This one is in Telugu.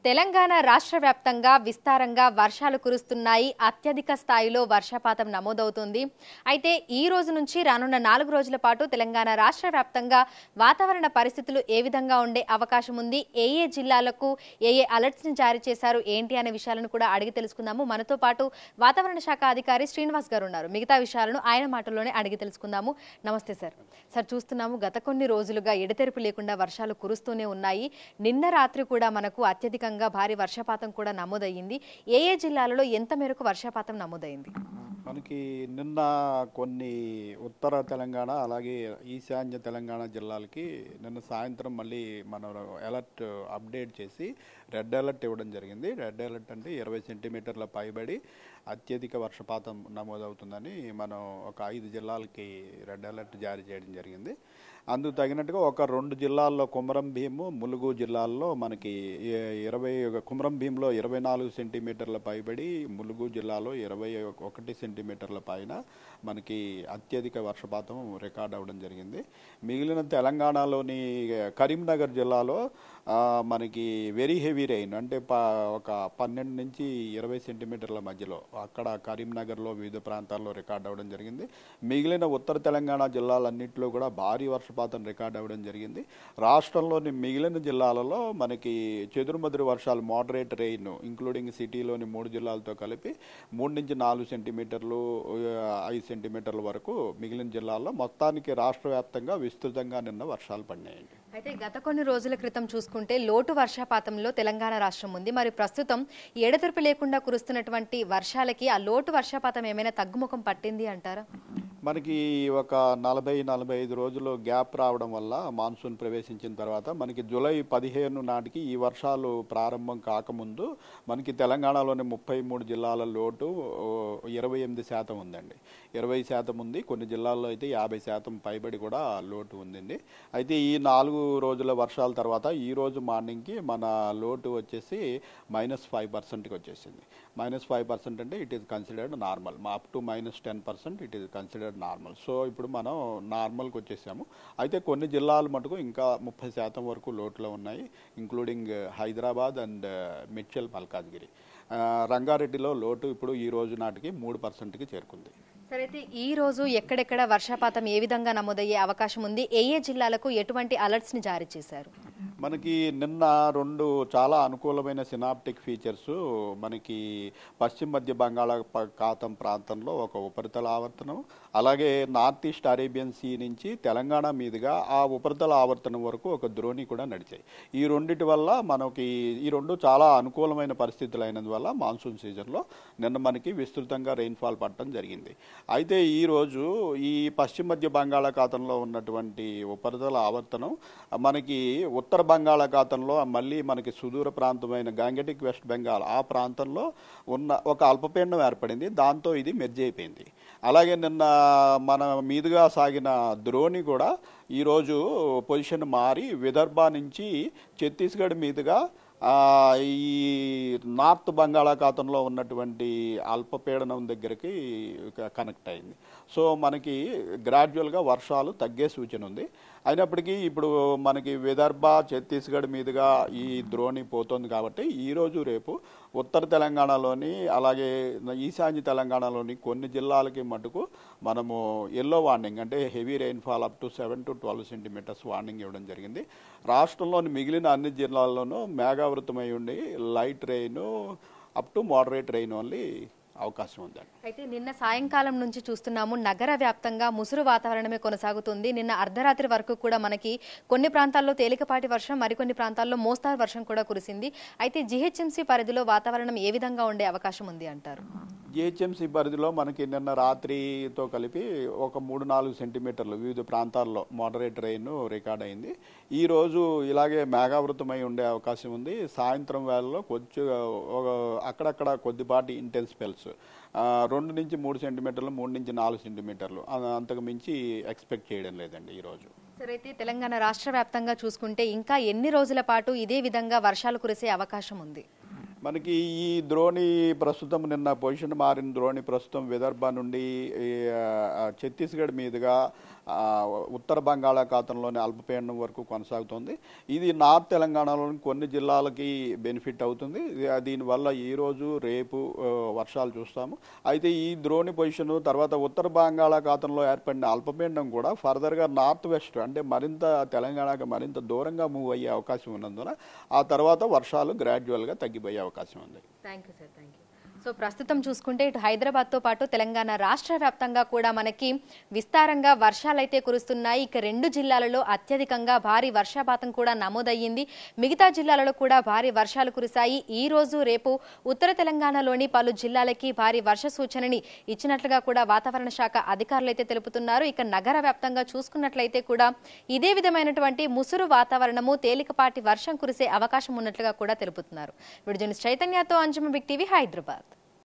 తెలంగాణ రాష్ట్ర వ్యాప్తంగా విస్తారంగా వర్షాలు కురుస్తున్నాయి. అత్యధిక స్థాయిలో వర్షపాతం నమోదవుతుంది. అయితే ఈ రోజు నుంచి రానున్న 4 రోజుల పాటు తెలంగాణ రాష్ట్ర వ్యాప్తంగా వాతావరణ పరిస్థితులు ఏ విధంగా ఉండే అవకాశం ఉంది, ఏ జిల్లాలకు ఏ అలర్ట్స్ ని జారీ చేశారు ఏంటి అనే విషయాలను కూడా అడిగి తెలుసుకుందాము. మనతో పాటు వాతావరణ శాఖ అధికారి శ్రీనివాస్ గారు ఉన్నారు. మిగతా విషయాలను ఆయన మాటల్లోనే అడిగి తెలుసుకుందాము. నమస్తే సార్. సార్, చూస్తున్నాము గత కొన్ని రోజులుగా ఎడతెరిపి లేకుండా వర్షాలు కురుస్తూనే ఉన్నాయి. నిన్న రాత్రి కూడా మనకు అత్యధికంగా భారీ వర్షపాతం కూడా నమోదయ్యింది. ఏ జిల్లాలలో ఎంత మేరకు వర్షపాతం నమోదైంది? మనకి నిన్న కొన్ని ఉత్తర తెలంగాణ అలాగే ఈశాన్య తెలంగాణ జిల్లాలకి నిన్న సాయంత్రం మళ్ళీ మనం అలర్ట్ అప్డేట్ చేసి రెడ్ అలర్ట్ ఇవ్వడం జరిగింది. రెడ్ అలర్ట్ అంటే 20 సెంటీమీటర్ల పైబడి అత్యధిక వర్షపాతం నమోదవుతుందని మనం ఒక 5 జిల్లాలకి రెడ్ అలర్ట్ జారీ చేయడం జరిగింది. అందుకు తగినట్టుగా ఒక 2 జిల్లాల్లో కుమరం భీము, ములుగు జిల్లాల్లో మనకి కుమరం భీంలో 24 సెంటీమీటర్ల పైబడి, ములుగు జిల్లాలో 21 సెంటీమీటర్ల పైన మనకి అత్యధిక వర్షపాతం రికార్డ్ అవ్వడం జరిగింది. మిగిలిన తెలంగాణలోని కరీంనగర్ జిల్లాలో మనకి వెరీ హెవీ రెయిన్ అంటే ఒక 12 నుంచి 20 సెంటీమీటర్ల మధ్యలో అక్కడ కరీంనగర్లో వివిధ ప్రాంతాల్లో రికార్డ్ అవ్వడం జరిగింది. మిగిలిన ఉత్తర తెలంగాణ జిల్లాలన్నింటిలో కూడా భారీ వర్షపాతం రికార్డ్ అవ్వడం జరిగింది. రాష్ట్రంలోని మిగిలిన జిల్లాలలో మనకి చెదురుమదురు వర్షాలు, మోడరేట్ రెయిన్ ఇంక్లూడింగ్ సిటీలోని 3 జిల్లాలతో కలిపి 3 నుంచి 4 సెంటీమీటర్లు 5 సెంటీమీటర్ల వరకు మిగిలిన జిల్లాల్లో మొత్తానికి రాష్ట్ర వ్యాప్తంగా విస్తృతంగా నిన్న వర్షాలు పడినాయండి. అయితే గత కొన్ని రోజుల క్రితం చూసుకుంటే లోటు వర్షపాతంలో తెలంగాణ రాష్ట్రం ఉంది. మరి ప్రస్తుతం ఎడతెరిపి లేకుండా కురుస్తున్నటువంటి వర్షాలకి ఆ లోటు వర్షపాతం ఏమైనా తగ్గుముఖం పట్టింది అంటారా? మనకి ఒక 40-45 రోజులు గ్యాప్ రావడం వల్ల మాన్సూన్ ప్రవేశించిన తర్వాత మనకి జూలై 15 నాటికి ఈ వర్షాలు ప్రారంభం కాకముందు మనకి తెలంగాణలోని 33 జిల్లాల లోటు 28% ఉందండి. 20% ఉంది. కొన్ని జిల్లాల్లో అయితే 50% పైబడి కూడా లోటు ఉందండి. అయితే ఈ 4 రోజుల వర్షాల తర్వాత ఈ రోజు మార్నింగ్కి మన లోటు వచ్చేసి -5%కి వచ్చేసింది. -5% అంటే it is considered normal. Up to -10% it is considered normal. So ఇప్పుడు మనం నార్మల్కి వచ్చేసాము. అయితే కొన్ని జిల్లాలు మటుకు ఇంకా 30% వరకు లోటులో ఉన్నాయి, ఇంక్లూడింగ్ హైదరాబాద్ అండ్ మిడ్చల్ మల్కాజ్గిరి. రంగారెడ్డిలో లోటు ఇప్పుడు ఈ రోజు నాటికి 3%కి చేరుకుంది. సరే, అయితే ఈ రోజు ఎక్కడెక్కడ వర్షపాతం ఏ విధంగా నమోదయ్యే అవకాశం ఉంది, ఏ జిల్లాలకు ఎటువంటి అలర్ట్స్ ని జారీ చేశారు? మనకి నిన్న 2 చాలా అనుకూలమైన సినాప్టిక్ ఫీచర్స్ మనకి పశ్చిమ మధ్య బంగాళాఖాతం ప్రాంతంలో ఒక ఉపరితల ఆవర్తనం, అలాగే నార్త్ ఈస్ట్ అరేబియన్ సీ నుంచి తెలంగాణ మీదుగా ఆ ఉపరితల ఆవర్తనం వరకు ఒక ద్రోణి కూడా నడిచాయి. ఈ రెండిటి వల్ల మనకి ఈ 2 చాలా అనుకూలమైన పరిస్థితులు అయినందువల్ల మాన్సూన్ సీజన్లో నిన్న మనకి విస్తృతంగా రెయిన్ఫాల్ పడటం జరిగింది. అయితే ఈరోజు ఈ పశ్చిమ మధ్య బంగాళాఖాతంలో ఉన్నటువంటి ఉపరితల ఆవర్తనం మనకి ఉత్తర బంగాళాఖాతంలో మళ్ళీ మనకి సుదూర ప్రాంతమైన గాంగెటిక్ వెస్ట్ బెంగాల్ ఆ ప్రాంతంలో ఉన్న ఒక అల్పపీడనం ఏర్పడింది. దాంతో ఇది మెర్జ్ అయిపోయింది. అలాగే నిన్న మన మీదుగా సాగిన ద్రోణి కూడా ఈరోజు పొజిషన్ మారి విదర్భ నుంచి ఛత్తీస్గఢ్ మీదుగా ఈ నార్త్ బంగాళాఖాతంలో ఉన్నటువంటి అల్పపీడనం దగ్గరికి కనెక్ట్ అయింది. సో మనకి గ్రాడ్యువల్గా వర్షాలు తగ్గే సూచన ఉంది. అయినప్పటికీ ఇప్పుడు మనకి విదర్భ, ఛత్తీస్గఢ్ మీదుగా ఈ ద్రోణి పోతుంది కాబట్టి ఈరోజు రేపు ఉత్తర తెలంగాణలోని అలాగే ఈశాన్య తెలంగాణలోని కొన్ని జిల్లాలకి మటుకు మనము ఎల్లో వార్నింగ్ అంటే heavy rainfall up to 7 to 12 centimetres warning ఇవ్వడం జరిగింది. రాష్ట్రంలోని మిగిలిన అన్ని జిల్లాల్లోనూ మేఘావృతమై ఉండి light rain up to moderate rain only అవకాశం ఉందండి. అయితే నిన్న సాయంకాలం నుంచి చూస్తున్నాము నగర వ్యాప్తంగా ముసురు వాతావరణమే కొనసాగుతుంది. నిన్న అర్ధరాత్రి వరకు కూడా మనకి కొన్ని ప్రాంతాల్లో తేలికపాటి వర్షం, మరికొన్ని ప్రాంతాల్లో మోస్తారు వర్షం కూడా కురిసింది. అయితే జీహెచ్ఎంసీ పరిధిలో వాతావరణం ఏ విధంగా ఉండే అవకాశం ఉంది అంటారు? జీహెచ్ఎంసీ పరిధిలో మనకి నిన్న రాత్రితో కలిపి ఒక 3-4 సెంటీమీటర్లు వివిధ ప్రాంతాల్లో మోడరేట్ రెయిన్ రికార్డ్ అయింది. ఈరోజు ఇలాగే మేఘావృతమై ఉండే అవకాశం ఉంది. సాయంత్రం వేళలో కొంచెం అక్కడక్కడ కొద్దిపాటి ఇంటెన్స్ స్పెల్స్ 2 నుంచి 3 సెంటీమీటర్లు, 3 నుంచి 4 సెంటీమీటర్లు అంతకు మించి ఎక్స్పెక్ట్ చేయడం లేదండి ఈరోజు. సరే, అయితే తెలంగాణ రాష్ట్ర వ్యాప్తంగా చూసుకుంటే ఇంకా ఎన్ని రోజుల పాటు ఇదే విధంగా వర్షాలు కురిసే అవకాశం ఉంది? మనకి ఈ ద్రోణి ప్రస్తుతం నిన్న పొజిషన్ మారిన ద్రోణి ప్రస్తుతం విదర్భ నుండి ఛత్తీస్గఢ్ మీదుగా ఉత్తర బంగాళాఖాతంలోని అల్పపీడనం వరకు కొనసాగుతుంది. ఇది నార్త్ తెలంగాణలోని కొన్ని జిల్లాలకి బెనిఫిట్ అవుతుంది. దీనివల్ల ఈరోజు రేపు వర్షాలు చూస్తాము. అయితే ఈ ద్రోణి పొజిషన్ తర్వాత ఉత్తర బంగాళాఖాతంలో ఏర్పడిన అల్పపీడనం కూడా ఫర్దర్గా నార్త్ వెస్ట్ అంటే మరింత తెలంగాణకు మరింత దూరంగా మూవ్ అయ్యే అవకాశం ఉన్నందున ఆ తర్వాత వర్షాలు గ్రాడ్యువల్గా తగ్గిపోయే అవకాశం ఉంది. Thank you sir, thank you. So ప్రస్తుతం చూసుకుంటే ఇటు హైదరాబాద్తో పాటు తెలంగాణ రాష్ట్ర వ్యాప్తంగా కూడా మనకి విస్తారంగా వర్షాలైతే కురుస్తున్నాయి. ఇక 2 జిల్లాలలో అత్యధికంగా భారీ వర్షపాతం కూడా నమోదయ్యింది. మిగతా జిల్లాలలో కూడా భారీ వర్షాలు కురిశాయి. ఈ రోజు రేపు ఉత్తర తెలంగాణలోని పలు జిల్లాలకి భారీ వర్ష సూచనని ఇచ్చినట్లుగా కూడా వాతావరణ శాఖ అధికారులు అయితే తెలుపుతున్నారు. ఇక నగర వ్యాప్తంగా చూసుకున్నట్లయితే కూడా ఇదే విధమైనటువంటి ముసురు వాతావరణము, తేలికపాటి వర్షం కురిసే అవకాశం ఉన్నట్లుగా కూడా తెలుపుతున్నారు. వీడియో జర్నలిస్ట్ చైతన్యతో అంజుమ బిగ్ టీవీ, హైదరాబాద్.